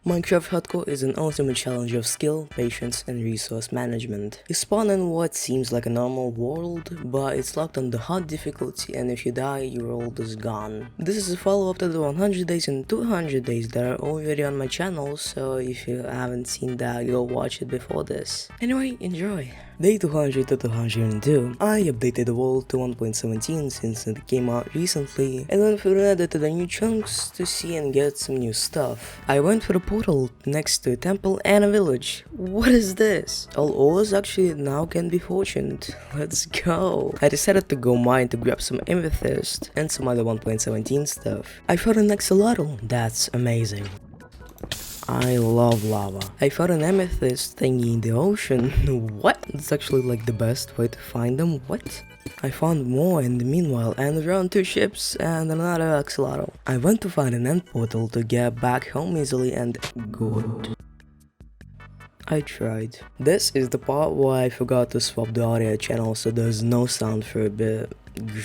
Minecraft hardcore is an ultimate challenge of skill, patience, and resource management. You spawn in what seems like a normal world, but it's locked on the hard difficulty, and if you die, your world is gone. This is a follow-up to the 100 days and 200 days that are already on my channel, so if you haven't seen that, go watch it before this. Anyway, enjoy! Day 200 to 202, I updated the world to 1.17 since it came out recently, and went through Reddit to the new chunks to see and get some new stuff. I went for a portal next to a temple and a village. What is this? All ores actually now can be fortuned. Let's go! I decided to go mine to grab some amethyst and some other 1.17 stuff. I found an axolotl, that's amazing. I love lava. I found an amethyst thingy in the ocean. What? It's actually like the best way to find them. What? I found more in the meanwhile and around 2 ships and another axolotl. I went to find an end portal to get back home easily and good. I tried. This is the part where I forgot to swap the audio channel so there's no sound for a bit.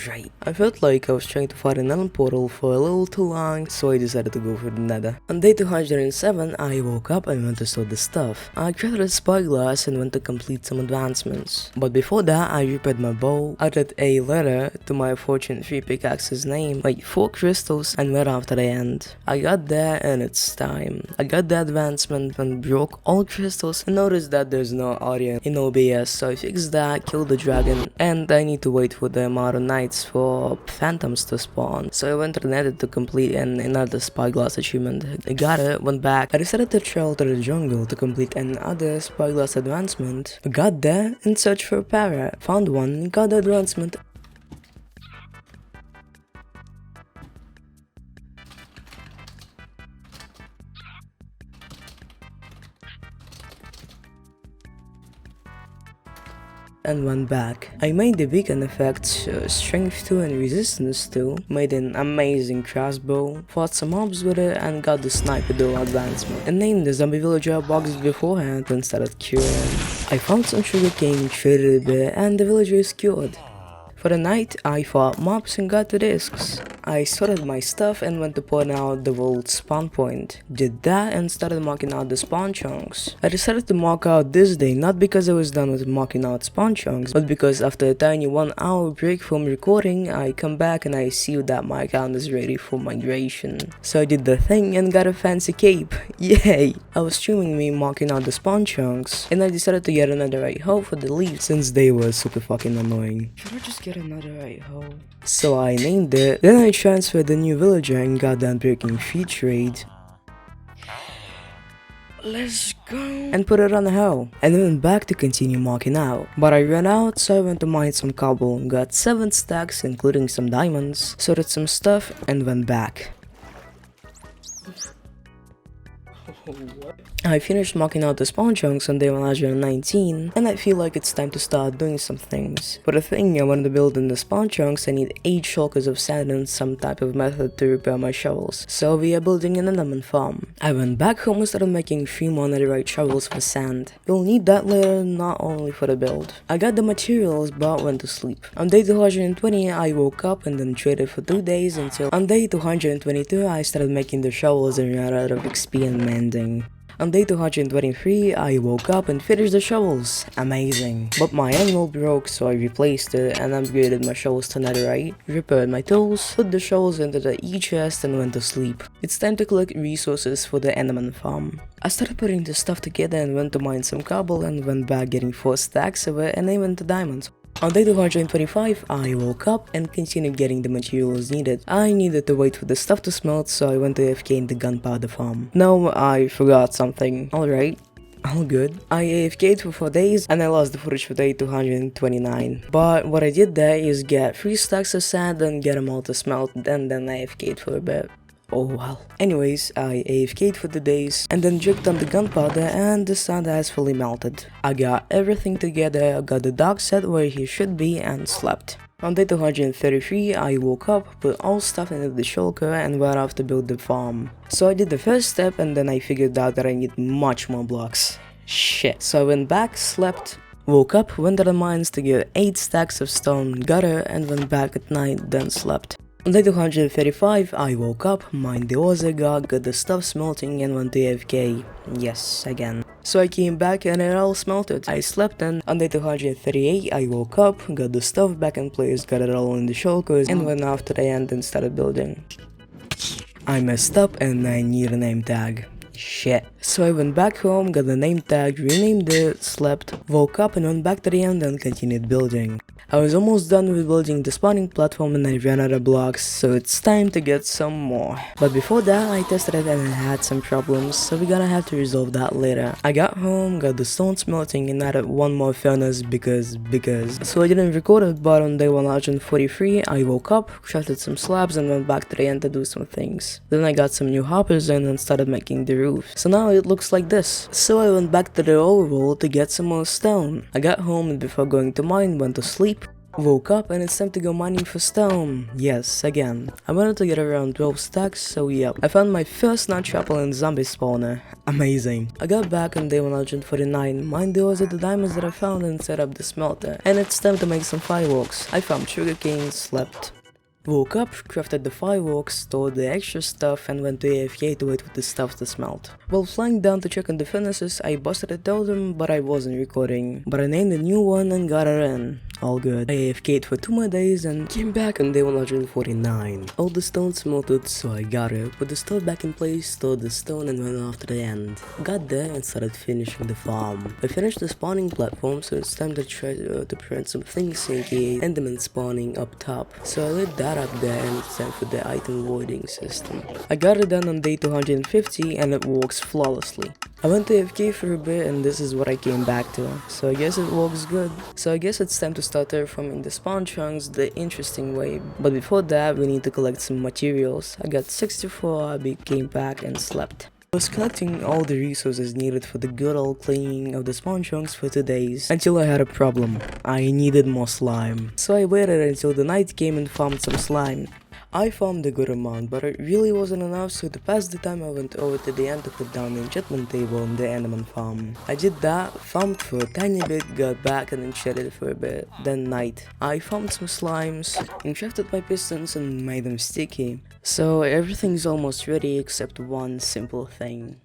Great. I felt like I was trying to find an end portal for a little too long, so I decided to go for the nether. On day 207, I woke up and went to sort the stuff. I created a spyglass and went to complete some advancements. But before that, I repaired my bow, added a letter to my Fortune 3 pickaxe's name, like 4 crystals, and went after the end. I got there and it's time. I got the advancement and broke all crystals and noticed that there's no audio in OBS, so I fixed that, killed the dragon, and I need to wait for the modern nights for phantoms to spawn, so I went to the nether to complete another spyglass achievement. I got it, went back. I decided to travel to the jungle to complete another spyglass advancement. I got there and searched for a parrot, found one, got the advancement. And went back. I made the beacon effects, strength 2 and resistance 2, made an amazing crossbow, fought some mobs with it and got the sniper duo advancement, and named the zombie villager boxes beforehand and started curing. I found some sugarcane, traded a bit, and the villager is cured. For the night, I fought mobs and got the discs. I sorted my stuff and went to point out the world spawn point. Did that and started marking out the spawn chunks. I decided to mark out this day not because I was done with marking out spawn chunks, but because after a tiny 1-hour break from recording, I come back and I see that my account is ready for migration. So I did the thing and got a fancy cape. Yay! I was streaming me marking out the spawn chunks, and I decided to get another right hoe for the leaves since they were super fucking annoying. Should I just get another right hoe? So I named it, then I transferred the new villager and got that breaking free trade. Let's go! And put it on a hoe, and then went back to continue marking out. But I ran out, so I went to mine some cobble, got 7 stacks including some diamonds, sorted some stuff and went back. I finished marking out the spawn chunks on day 119, and I feel like it's time to start doing some things. For the thing I wanted to build in the spawn chunks, I need 8 shulkers of sand and some type of method to repair my shovels, so we are building an enderman farm. I went back home and started making 3 more netherite shovels for sand. You'll need that later, not only for the build. I got the materials but went to sleep. On day 220 I woke up and then traded for 2 days until on day 222 I started making the shovels and ran out of XP and mending. On day 223, I woke up and finished the shovels. Amazing. But my anvil broke, so I replaced it and upgraded my shovels to netherite, repaired my tools, put the shovels into the e-chest and went to sleep. It's time to collect resources for the enderman farm. I started putting the stuff together and went to mine some cobble and went back getting 4 stacks of it and even to diamonds. On day 225, I woke up and continued getting the materials needed. I needed to wait for the stuff to smelt, so I went to AFK in the gunpowder farm. No, I forgot something. Alright. All good. I AFK'd for 4 days and I lost the footage for day 229. But what I did there is get 3 stacks of sand and get them all to smelt, and then I AFK'd for a bit. Oh well. Anyways, I AFK'd for the days and then jerked on the gunpowder and the sand has fully melted. I got everything together, got the dog set where he should be and slept. On day 233, I woke up, put all stuff into the shulker and went off to build the farm. So I did the first step and then I figured out that I need much more blocks. Shit. So I went back, slept, woke up, went to the mines to get 8 stacks of stone, got her and went back at night, then slept. On day 235, I woke up, mined the Oza got the stuff smelting and went to AFK. Yes, again. So I came back and it all smelted. I slept and on day 238 I woke up, got the stuff back in place, got it all in the shulkers and went off to the end and started building. I messed up and I need a name tag. Shit. So I went back home, got the name tag, renamed it, slept, woke up and went back to the end and continued building. I was almost done with building the spawning platform and I ran out of blocks, so it's time to get some more. But before that, I tested it and it had some problems, so we're gonna have to resolve that later. I got home, got the stone smelting and added one more furnace because. So I didn't record it, but on day 143, I woke up, crafted some slabs and went back to the end to do some things. Then I got some new hoppers in and started making the roof. So now it looks like this. So I went back to the overworld to get some more stone. I got home and before going to mine, went to sleep. Woke up and it's time to go mining for stone. Yes, again. I wanted to get around 12 stacks, so yep. I found my first notch apple in zombie spawner. Amazing. I got back on day 149, mined those are the diamonds that I found and set up the smelter. And it's time to make some fireworks. I found sugarcane, slept. Woke up, crafted the fireworks, stored the extra stuff and went to AFK to wait for the stuff to smelt. While flying down to check on the furnaces, I busted a totem, but I wasn't recording. But I named a new one and got it in. All good. I AFK'd for 2 more days and came back on day 149. All the stone smelted, so I got it, put the stove back in place, stored the stone and went off to the end. Got there and started finishing the farm. I finished the spawning platform, so it's time to try to prevent some things, aka enderman spawning up top. So I lit that up there and it's time for the item voiding system. I got it done on day 250 and it works flawlessly. I went to AFK for a bit and this is what I came back to, so I guess it works good. So I guess it's time to start terraforming the spawn chunks the interesting way, but before that we need to collect some materials. I got 64, I came back and slept. I was collecting all the resources needed for the good old cleaning of the spawn chunks for 2 days, until I had a problem. I needed more slime. So I waited until the night came and farmed some slime. I farmed a good amount, but it really wasn't enough, so to pass the time I went over to the end to put down the enchantment table on the enderman farm. I did that, farmed for a tiny bit, got back and enchanted for a bit. Then night. I farmed some slimes, enchanted my pistons and made them sticky. So everything's almost ready except one simple thing.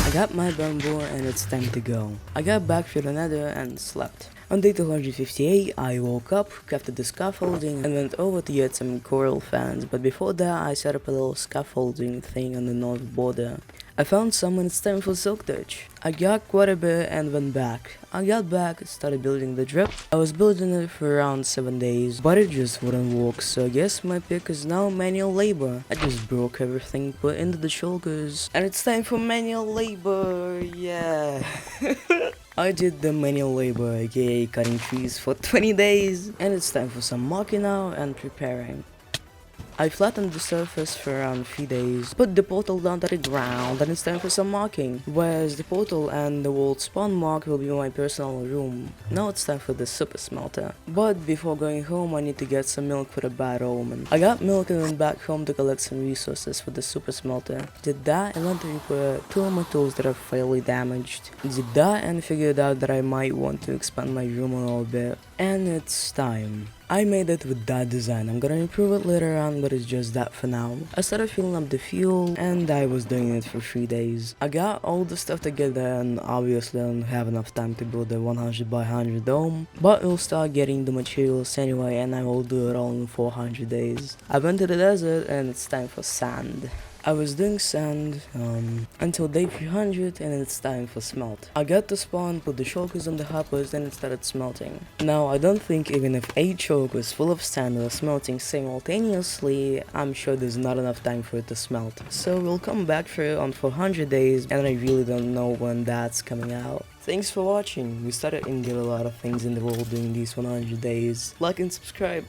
I got my bamboo and it's time to go. I got back from the nether and slept. On day 258, I woke up, crafted the scaffolding and went over to get some coral fans, but before that I set up a little scaffolding thing on the north border. I found some and it's time for silk touch. I got quite a bit and went back. I got back, started building the drip. I was building it for around 7 days, but it just wouldn't work, so I guess my pick is now manual labor. I just broke everything, put into the shulkers, and it's time for manual labor, yeah. I did the manual labor, aka cutting trees for 20 days, and it's time for some marking now and preparing. I flattened the surface for around 3 days, put the portal down to the ground, and it's time for some marking. Whereas the portal and the world spawn mark will be my personal room. Now it's time for the super smelter. But before going home, I need to get some milk for the bad omen. I got milk and went back home to collect some resources for the super smelter. Did that and went to repair 2 of my tools that are fairly damaged. Did that and figured out that I might want to expand my room a little bit. And it's time. I made it with that design. I'm gonna improve it later on, but it's just that for now. I started filling up the fuel and I was doing it for 3 days. I got all the stuff together and obviously I don't have enough time to build a 100 by 100 dome, but we'll start getting the materials anyway and I will do it all in 400 days. I went to the desert and it's time for sand. I was doing sand until day 300 and it's time for smelt. I got to spawn, put the shulkers on the hoppers and it started smelting. Now I don't think even if 8 shulkers full of sand are smelting simultaneously, I'm sure there's not enough time for it to smelt. So we'll come back for it on 400 days and I really don't know when that's coming out. Thanks for watching. We started and did a lot of things in the world during these 100 days. Like and subscribe.